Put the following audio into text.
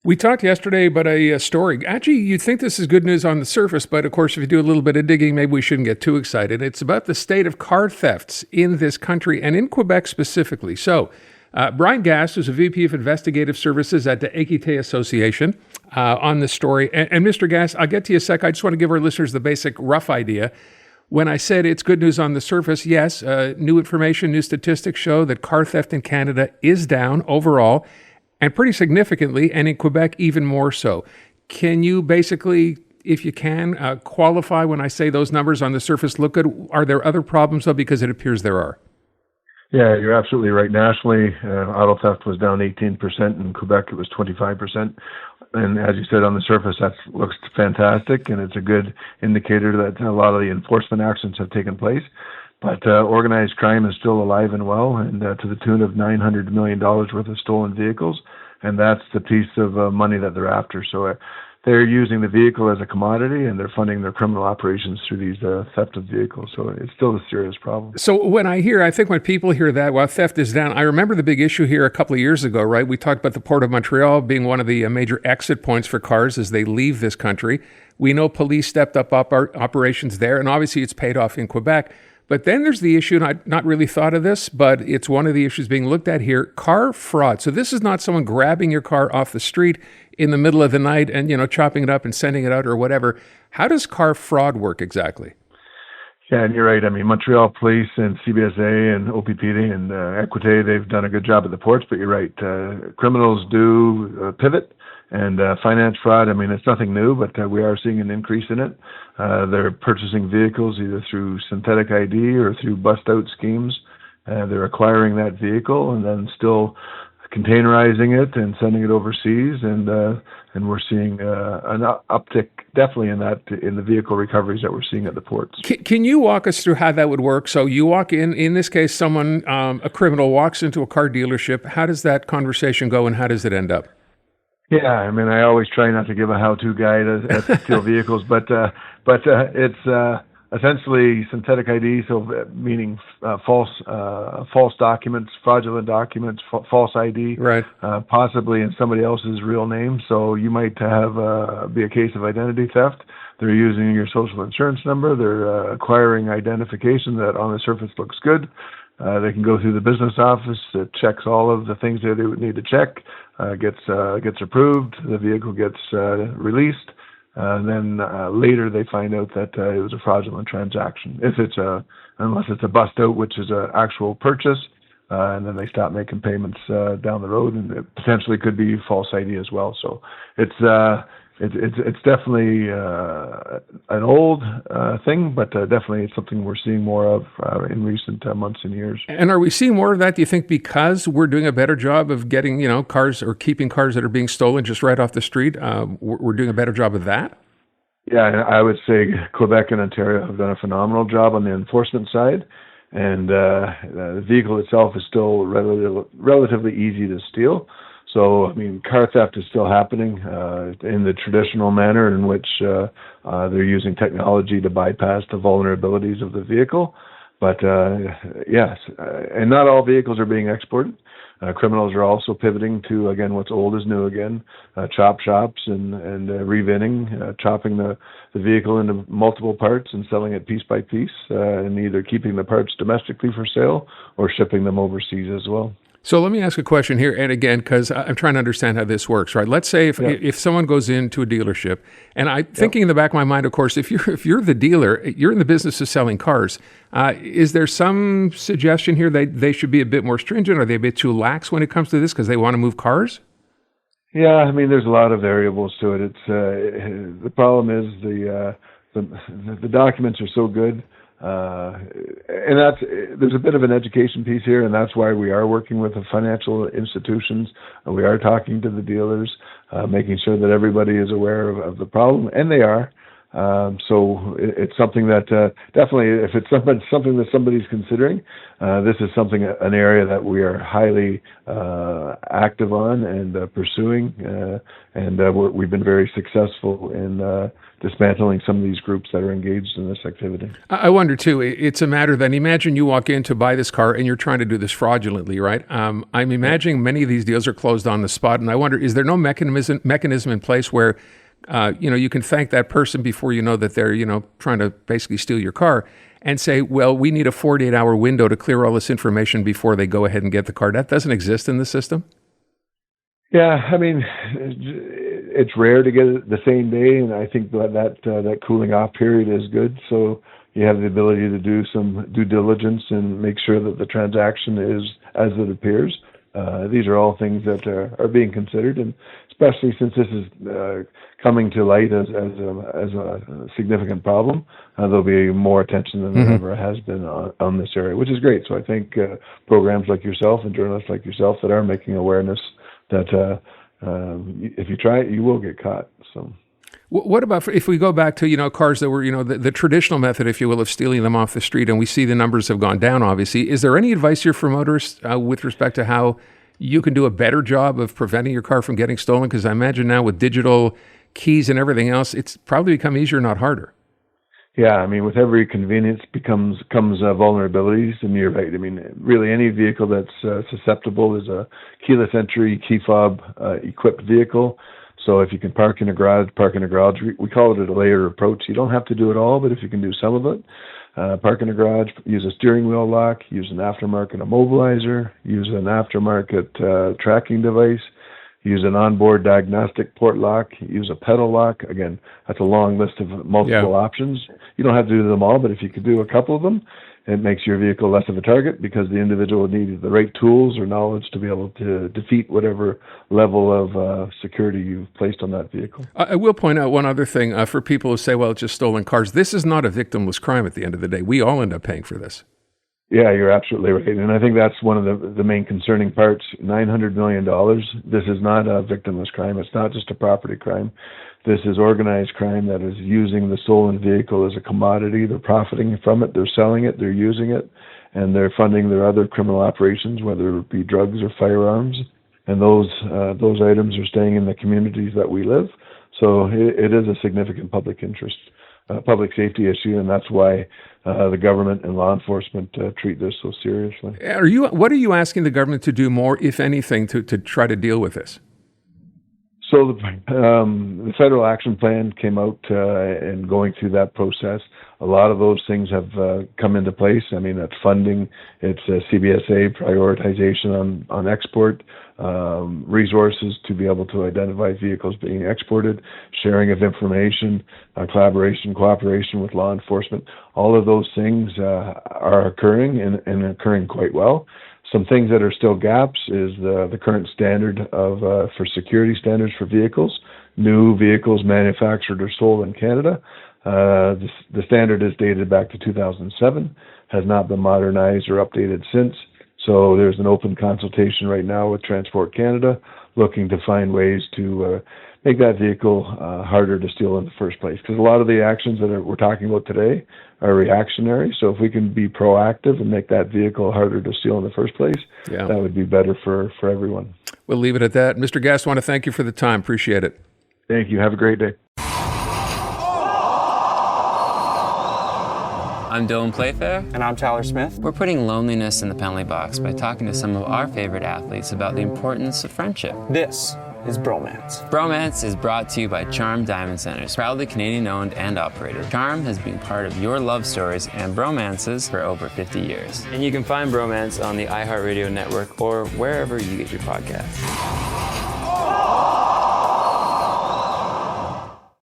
We talked yesterday about a story. Actually, you'd think this is good news on the surface, but of course, if you do a little bit of digging, maybe we shouldn't get too excited. It's about the state of car thefts in this country and in Quebec specifically. So, Bryan Gast is a VP of Investigative Services at the Équité Association on this story. And Mr. Gast, I'll get to you a sec. I just want to give our listeners the basic rough idea. When I said it's good news on the surface, yes, new information, new statistics show that car theft in Canada is down overall, and pretty significantly, and in Quebec even more so. Can you basically, if you can, qualify when I say those numbers on the surface look good? Are there other problems, though, because it appears there are? Yeah, you're absolutely right. Nationally, auto theft was down 18%. In Quebec, it was 25%. And as you said, on the surface, that looks fantastic, and it's a good indicator that a lot of the enforcement actions have taken place. But organized crime is still alive and well, and to the tune of $900 million worth of stolen vehicles, and that's the piece of money that they're after. So they're using the vehicle as a commodity, and they're funding their criminal operations through these theft of vehicles. So it's still a serious problem. So I think when people hear that, well, theft is down, I remember the big issue here a couple of years ago, right? We talked about the Port of Montreal being one of the major exit points for cars as they leave this country. We know police stepped up operations there, and obviously it's paid off in Quebec. But then there's the issue, and I'd not really thought of this, but it's one of the issues being looked at here, car fraud. So this is not someone grabbing your car off the street in the middle of the night and, chopping it up and sending it out or whatever. How does car fraud work exactly? Yeah, and you're right. I mean, Montreal Police and CBSA and OPPD and Équité, they've done a good job at the ports, but you're right. Criminals do pivot. And finance fraud, I mean, it's nothing new, but we are seeing an increase in it. They're purchasing vehicles either through synthetic ID or through bust-out schemes. They're acquiring that vehicle and then still containerizing it and sending it overseas. And we're seeing an uptick definitely in the vehicle recoveries that we're seeing at the ports. Can you walk us through how that would work? So you walk in this case, someone, a criminal walks into a car dealership. How does that conversation go and how does it end up? Yeah, I mean, I always try not to give a how-to guide at steal vehicles, but it's essentially synthetic ID, so meaning false documents, fraudulent documents, false ID, right? Possibly in somebody else's real name. So you might have be a case of identity theft. They're using your social insurance number. They're acquiring identification that on the surface looks good. They can go through the business office. It checks all of the things that they would need to check. Gets approved. The vehicle gets released. Then later they find out that it was a fraudulent transaction. Unless it's a bust out, which is an actual purchase, and then they stop making payments down the road, and it potentially could be false ID as well. So it's definitely an old thing, but definitely it's something we're seeing more of in recent months and years. And are we seeing more of that, do you think, because we're doing a better job of getting, cars or keeping cars that are being stolen just right off the street? We're doing a better job of that? Yeah, I would say Quebec and Ontario have done a phenomenal job on the enforcement side. And the vehicle itself is still relatively easy to steal. So, I mean, car theft is still happening in the traditional manner in which they're using technology to bypass the vulnerabilities of the vehicle. But yes, and not all vehicles are being exported. Criminals are also pivoting to, again, what's old is new again, chop shops and revinning, chopping the vehicle into multiple parts and selling it piece by piece, and either keeping the parts domestically for sale or shipping them overseas as well. So let me ask a question here, and again, because I'm trying to understand how this works, right? Let's say if someone goes into a dealership, and I'm thinking in the back of my mind, of course, if you're the dealer, you're in the business of selling cars. Is there some suggestion here that they should be a bit more stringent? Are they a bit too lax when it comes to this because they want to move cars? Yeah, I mean, there's a lot of variables to it. It's the problem is the documents are so good. And there's a bit of an education piece here, and that's why we are working with the financial institutions. We are talking to the dealers, making sure that everybody is aware of the problem, and they are. So it's something that definitely, if it's something that somebody's considering, this is an area that we are highly active on and pursuing, and we've been very successful in dismantling some of these groups that are engaged in this activity. I wonder too, it's a matter then, imagine you walk in to buy this car and you're trying to do this fraudulently, right? I'm imagining many of these deals are closed on the spot, and I wonder, is there no mechanism in place where you can thank that person before you know that they're, trying to basically steal your car, and say, well, we need a 48-hour window to clear all this information before they go ahead and get the car. That doesn't exist in the system? Yeah, I mean, it's rare to get it the same day, and I think that cooling off period is good. So you have the ability to do some due diligence and make sure that the transaction is as it appears. These are all things that are being considered, and especially since this is coming to light as a significant problem, there'll be more attention than there ever has been on this area, which is great. So I think programs like yourself and journalists like yourself that are making awareness that if you try it, you will get caught. So. What about if we go back to, cars that were, the traditional method, if you will, of stealing them off the street, and we see the numbers have gone down, obviously. Is there any advice here for motorists with respect to how you can do a better job of preventing your car from getting stolen? Because I imagine now with digital keys and everything else, it's probably become easier, not harder. Yeah, I mean, with every convenience comes vulnerabilities, and you're right. I mean, really any vehicle that's susceptible is a keyless entry, key fob equipped vehicle. So if you can park in a garage, park in a garage. We call it a layered approach. You don't have to do it all, but if you can do some of it, park in a garage, use a steering wheel lock, use an aftermarket immobilizer, use an aftermarket tracking device, use an onboard diagnostic port lock, use a pedal lock. Again, that's a long list of multiple options. You don't have to do them all, but if you could do a couple of them, it makes your vehicle less of a target because the individual needs the right tools or knowledge to be able to defeat whatever level of security you've placed on that vehicle. I will point out one other thing for people who say, well, it's just stolen cars. This is not a victimless crime at the end of the day. We all end up paying for this. Yeah, you're absolutely right. And I think that's one of the main concerning parts. $900 million. This is not a victimless crime. It's not just a property crime. This is organized crime that is using the stolen vehicle as a commodity. They're profiting from it. They're selling it. They're using it. And they're funding their other criminal operations, whether it be drugs or firearms. And those items are staying in the communities that we live. So it is a significant public interest, public safety issue, and that's why the government and law enforcement treat this so seriously. What are you asking the government to do more, if anything, to try to deal with this? So the federal action plan came out and going through that process. A lot of those things have come into place. I mean, that's funding, it's CBSA prioritization on export, resources to be able to identify vehicles being exported, sharing of information, cooperation with law enforcement. All of those things are occurring and occurring quite well. Some things that are still gaps is the current standard of for security standards for vehicles. New vehicles manufactured or sold in Canada. The standard is dated back to 2007, has not been modernized or updated since. So there's an open consultation right now with Transport Canada looking to find ways to make that vehicle harder to steal in the first place. Because a lot of the actions that we're talking about today are reactionary. So if we can be proactive and make that vehicle harder to steal in the first place, that would be better for everyone. We'll leave it at that. Mr. Gast, I want to thank you for the time. Appreciate it. Thank you. Have a great day. I'm Dylan Playfair. And I'm Tyler Smith. We're putting loneliness in the penalty box by talking to some of our favorite athletes about the importance of friendship. This is Bromance. Bromance is brought to you by Charm Diamond Centers, proudly Canadian-owned and operated. Charm has been part of your love stories and bromances for over 50 years. And you can find Bromance on the iHeartRadio network or wherever you get your podcasts.